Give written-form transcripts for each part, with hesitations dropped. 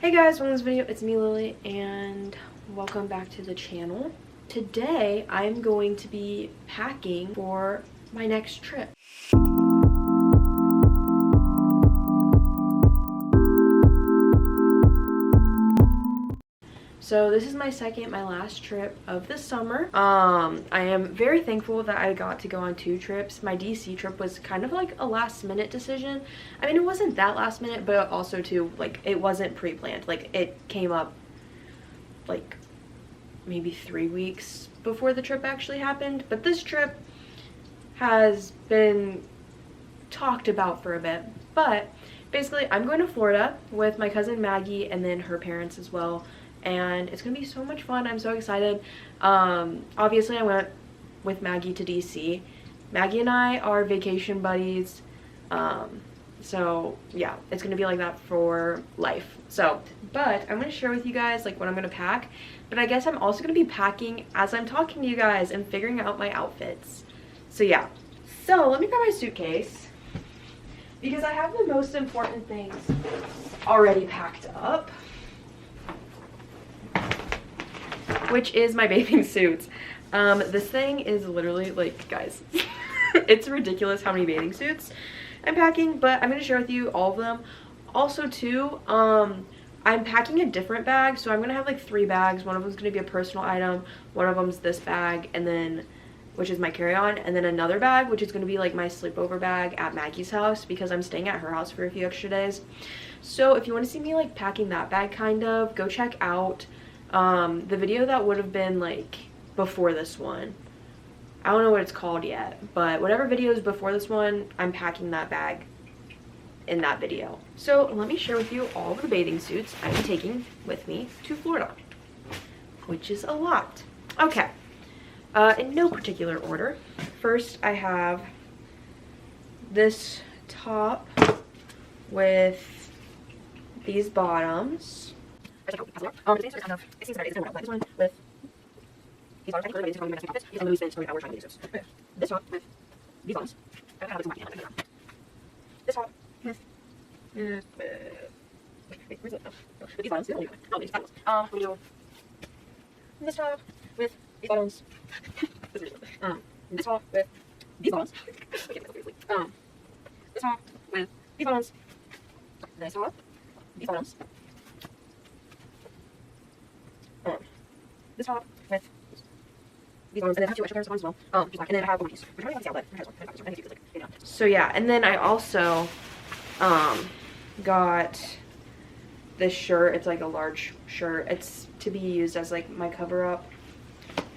Hey guys, welcome to this video. It's me, Lily, and welcome back to the channel. Today, I'm going to be packing for my next trip. So this is my last trip of the summer. I am very thankful that I got to go on 2 trips. My DC trip was kind of like a last minute decision. I mean, it wasn't that last minute, but also too, like, it wasn't pre-planned. Like, it came up like maybe 3 weeks before the trip actually happened. But this trip has been talked about for a bit. But basically, I'm going to Florida with my cousin Maggie and then her parents as well. And it's gonna be so much fun. I'm so excited. Obviously I went with Maggie to DC. Maggie and I are vacation buddies, so yeah, it's gonna be like that for life. So, but I'm gonna share with you guys like what I'm gonna pack, but I guess I'm also gonna be packing as I'm talking to you guys and figuring out my outfits. So yeah, so let me grab my suitcase because I have the most important things already packed up, which is my bathing suits. This thing is literally, like, guys, it's ridiculous how many bathing suits I'm packing, but I'm gonna share with you all of them. Also too, I'm packing a different bag, so I'm gonna have like 3 bags. One of them's gonna be a personal item, one of them's this bag, and then, which is my carry-on, and then another bag, which is gonna be like my sleepover bag at Maggie's house because I'm staying at her house for a few extra days. So if you want to see me like packing that bag kind of, go check out the video that would have been like before this one. I don't know what it's called yet, but whatever video is before this one, I'm packing that bag in that video. So let me share with you all of the bathing suits I'm taking with me to Florida, which is a lot. Okay, in no particular order. First, I have this top with these bottoms. It seems kind of, it's kind of like this one with these bottoms. I think these are probably my best outfits because I'm going to be spending so many hours trying to do this. This top with these bottoms. I don't have this in my hand. This top with wait, where's it? Oh, with these bottoms. Oh, these bottoms. We do this top with these bottoms. This top with these bottoms. This top with these bottoms. This top, these bottoms. This top with these ones, and then I have 2 extra pairs of ones as well. Just like, and then I have one piece, which I don't have the outlet. So yeah, and then I also got this shirt. It's like a large shirt. It's to be used as like my cover up.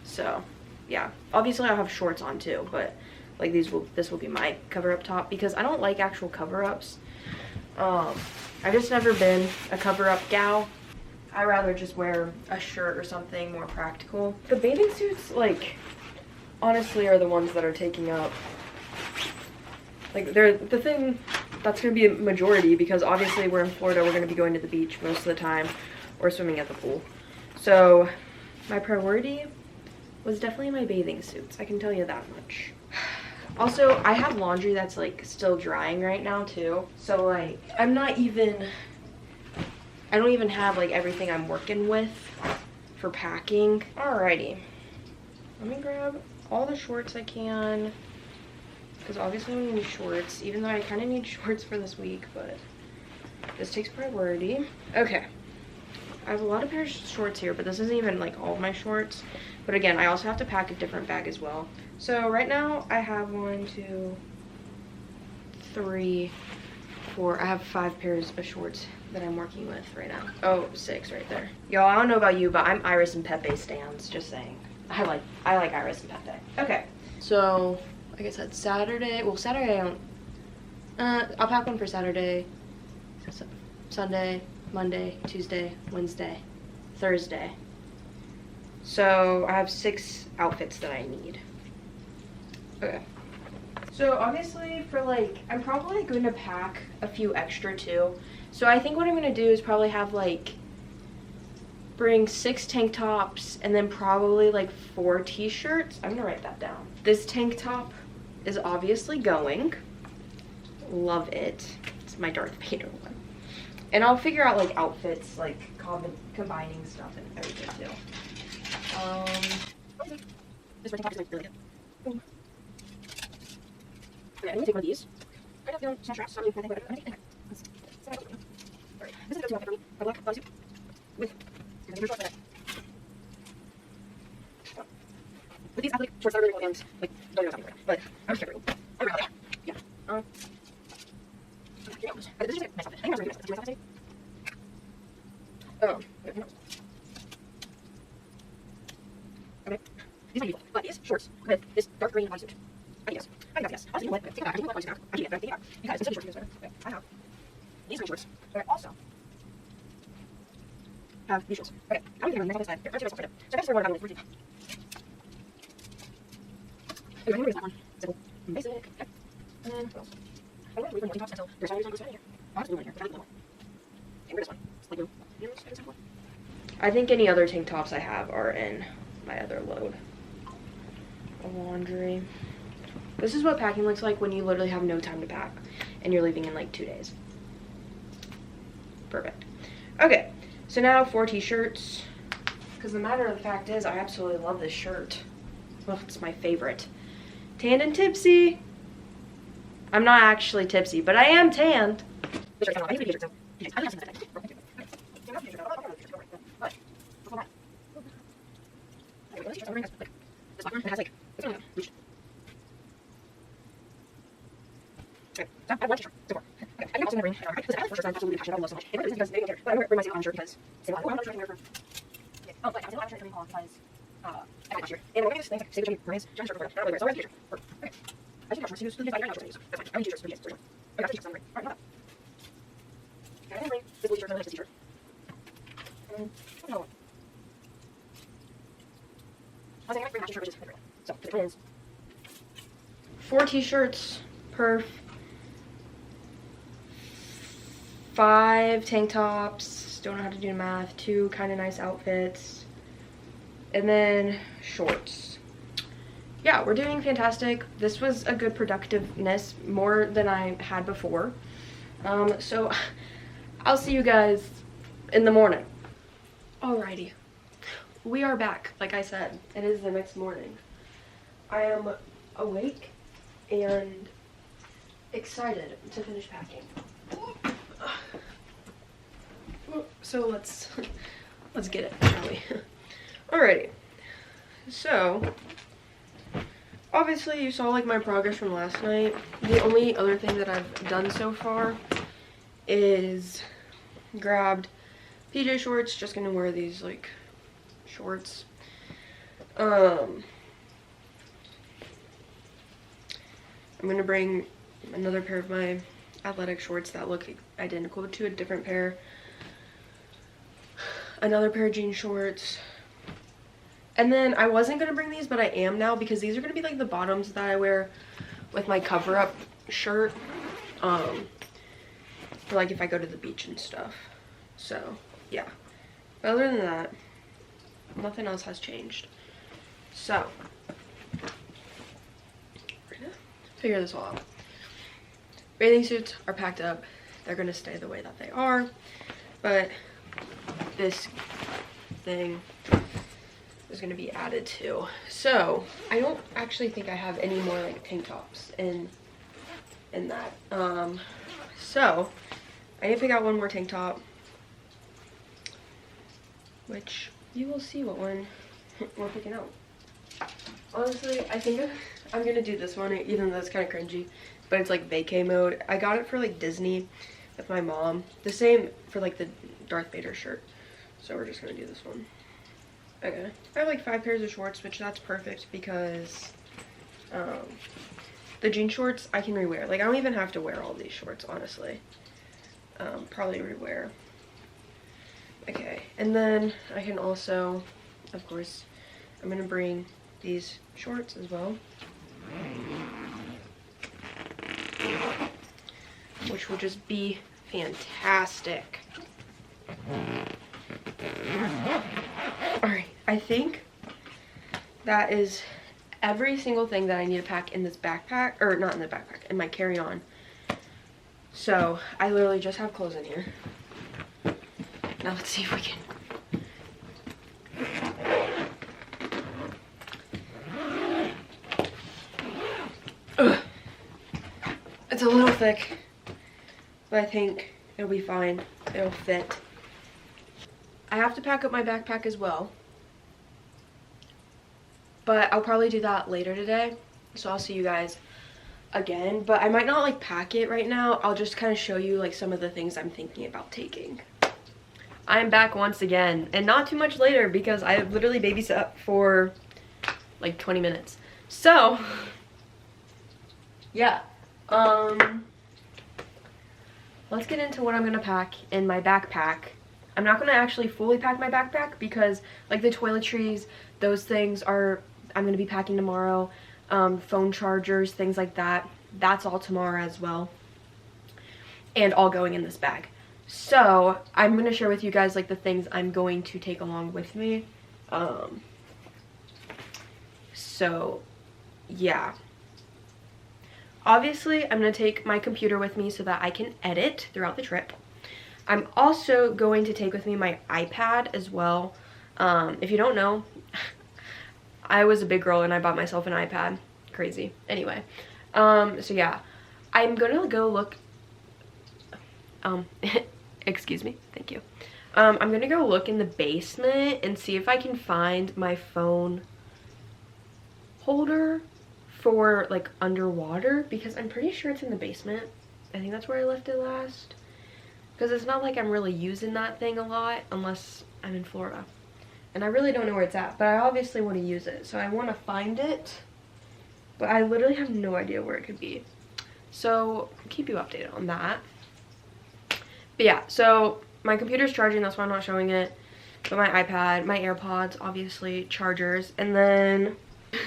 So yeah, obviously I'll have shorts on too, but like this will be my cover up top because I don't like actual cover ups. I've just never been a cover up gal. I rather just wear a shirt or something more practical. The bathing suits, like, honestly are the ones that are taking up, like, they're the thing that's going to be a majority because obviously we're in Florida, we're going to be going to the beach most of the time or swimming at the pool. So my priority was definitely my bathing suits, I can tell you that much. Also, I have laundry that's like still drying right now too. So like, I don't even have like everything I'm working with for packing. Alrighty, let me grab all the shorts I can because obviously we need shorts, even though I kind of need shorts for this week, but this takes priority. Okay, I have a lot of pairs of shorts here, but this isn't even like all of my shorts. But again, I also have to pack a different bag as well. So right now I have 1, 2, 3, 4, I have 5 pairs of shorts that I'm working with right now. Oh, 6 right there. Y'all, I don't know about you, but I'm Iris and Pepe stans, just saying. I like Iris and Pepe. Okay, so like I said, Saturday, well Saturday I don't, I'll pack one for Saturday, Sunday, Monday, Tuesday, Wednesday, Thursday. So I have 6 outfits that I need. Okay. So obviously for like, I'm probably going to pack a few extra too. So I think what I'm going to do is probably have like, bring 6 tank tops and then probably like 4 t-shirts. I'm going to write that down. This tank top is obviously going. Love it. It's my Darth Vader one. And I'll figure out like outfits, like combining stuff and everything too. This working top is like really good. Okay, I'm gonna take one of these. I don't feel some straps, so I'm gonna think about it. Alright, this is a go-to outfit for me. My black bodysuit with shorts like that. With these athletic shorts that are really cool and like don't know what's happening, but I'm just careful. I'm really yeah. This is just a nice outfit. I think I was really nice. Did you like that? Okay. These might be cool, but these shorts with this dark green bodysuit. I think yes. I think that's yes. Honestly, you know what? Take it back. I think bodysuit back. I keep it, but I take it back. Because instead of shorts, better. Okay. I have these green shorts, but I also have these shorts. Okay. I'm going to take my side. Here, I'm going to take my side. So I guess we're going to have a little anyway, I'm going to that one. Simple. Basic. Okay. And what else? I don't want to leave my tops until there's always something in here. Oh, that's blue right here. But I like the one. Okay, where's this one? It's like blue. I think any other tank tops I have are in my other load of laundry. This is what packing looks like when you literally have no time to pack and you're leaving in like 2 days. Perfect. Okay, so now 4 t-shirts. Because the matter of the fact is, I absolutely love this shirt. Well, it's my favorite. Tanned and tipsy. I'm not actually tipsy, but I am tanned. Okay, so I have one t-shirt so far. Okay, I can also bring, because I like the shirts I'm absolutely passionate about so much. And it's because they don't care. But I'm going to bring my single shirt because I'm not sure for. Oh, but I'm not sure for because I got last year. And I'm going to use things like Save Brands, John shirt for it. I don't really wear it, so I'm going to use a t-shirt. Okay. I think I'm shorts to use. I don't know shorts to use. That's fine. I'm going to use t-shirts for yes. Okay, that's t-shirts on the right. Alright, not that. Okay, I'm going to bring this blue t-shirt and this t-shirt. And what's another one? I was going to bring a matching shirt, which is great. So, the twins. 4 t-shirts per 5 tank tops, don't know how to do math, 2 kind of nice outfits, and then shorts. Yeah, we're doing fantastic. This was a good productiveness, more than I had before. So I'll see you guys in the morning. Alrighty, we are back. Like I said, it is the next morning. I am awake and excited to finish packing. So let's get it, shall we? Alrighty. So obviously you saw like my progress from last night. The only other thing that I've done so far is grabbed PJ shorts. Just gonna wear these like shorts. I'm gonna bring another pair of my athletic shorts that look identical to a different pair. Another pair of jean shorts. And then I wasn't gonna bring these, but I am now because these are gonna be like the bottoms that I wear with my cover up shirt. For like if I go to the beach and stuff. So yeah. But other than that, nothing else has changed. So we're gonna figure this all out. Bathing suits are packed up. They're gonna stay the way that they are. But this thing is gonna be added to. So I don't actually think I have any more like tank tops in that. So I need to pick out one more tank top, which you will see what one we're picking out. Honestly, I think I'm gonna do this one, even though it's kind of cringy, but it's like vacay mode. I got it for like Disney with my mom. The same for like the Darth Vader shirt. So we're just gonna do this one. Okay. I have like 5 pairs of shorts, which that's perfect because the jean shorts I can rewear. Like I don't even have to wear all these shorts, honestly. Probably rewear. Okay, and then I can also, of course, I'm gonna bring these shorts as well, which will just be fantastic. Alright, I think that is every single thing that I need to pack in this backpack, or not in the backpack, in my carry-on. So I literally just have clothes in here. Now let's see if we can. Ugh. It's a little thick, but I think it'll be fine. It'll fit. I have to pack up my backpack as well, but I'll probably do that later today. So I'll see you guys again, but I might not like pack it right now. I'll just kind of show you like some of the things I'm thinking about taking. I'm back once again, and not too much later because I literally babysat for like 20 minutes. So yeah, let's get into what I'm gonna pack in my backpack. I'm not gonna actually fully pack my backpack because like the toiletries, those things are, I'm gonna be packing tomorrow. Phone chargers, things like that, that's all tomorrow as well, and all going in this bag. So I'm gonna share with you guys like the things I'm going to take along with me. So yeah, obviously I'm gonna take my computer with me so that I can edit throughout the trip. I'm also going to take with me my iPad as well. If you don't know, I was a big girl and I bought myself an iPad. Crazy. Anyway, so yeah, I'm gonna go look, excuse me, thank you. I'm gonna go look in the basement and see if I can find my phone holder for like underwater, because I'm pretty sure it's in the basement. I think that's where I left it last, because it's not like I'm really using that thing a lot unless I'm in Florida. And I really don't know where it's at, but I obviously want to use it. So I want to find it, but I literally have no idea where it could be. So I'll keep you updated on that. But yeah, so my computer's charging, that's why I'm not showing it. But my iPad, my AirPods, obviously, chargers. And then,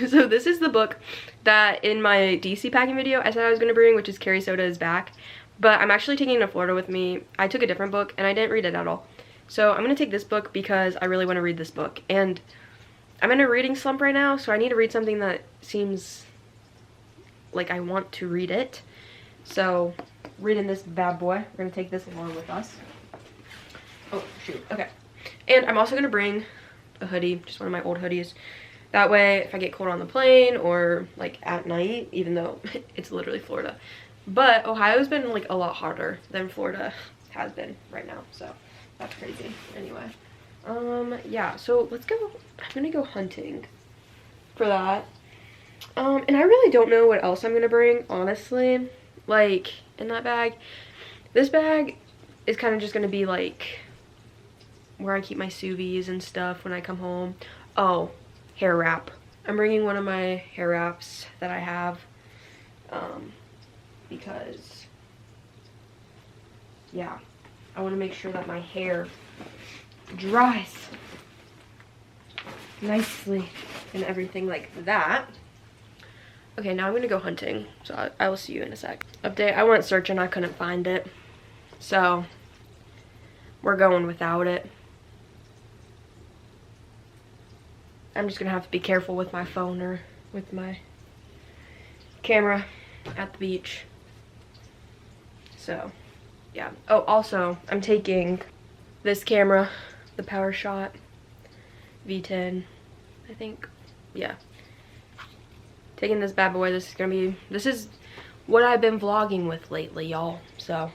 so this is the book that in my DC packing video I said I was going to bring, which is Carrie Soda is Back. But I'm actually taking it to Florida with me. I took a different book and I didn't read it at all. So I'm going to take this book because I really want to read this book. And I'm in a reading slump right now, so I need to read something that seems like I want to read it. So reading this bad boy, we're going to take this along with us. Oh, shoot. Okay. And I'm also going to bring a hoodie, just one of my old hoodies. That way, if I get cold on the plane or like at night, even though it's literally Florida. But Ohio's been like a lot hotter than Florida has been right now, so that's crazy. Anyway, yeah, so let's go. I'm gonna go hunting for that. And I really don't know what else I'm gonna bring, honestly, like in that bag. This bag is kind of just gonna be like where I keep my sous vides and stuff when I come home. Oh, hair wrap. I'm bringing one of my hair wraps that I have, because yeah, I want to make sure that my hair dries nicely and everything like that. Okay, now I'm gonna go hunting, so I will see you in a sec. Update, I went searching, I couldn't find it, so we're going without it. I'm just gonna have to be careful with my phone or with my camera at the beach. So yeah. Oh, also I'm taking this camera, the PowerShot V10, I think. Yeah, taking this bad boy. This is what I've been vlogging with lately, y'all. So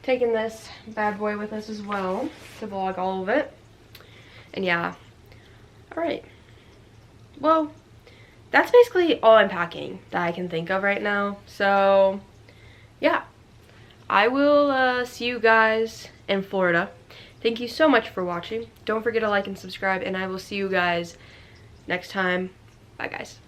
taking this bad boy with us as well to vlog all of it. And yeah, all right, well, that's basically all I'm packing that I can think of right now. So yeah, I will see you guys in Florida. Thank you so much for watching. Don't forget to like and subscribe, and I will see you guys next time. Bye, guys.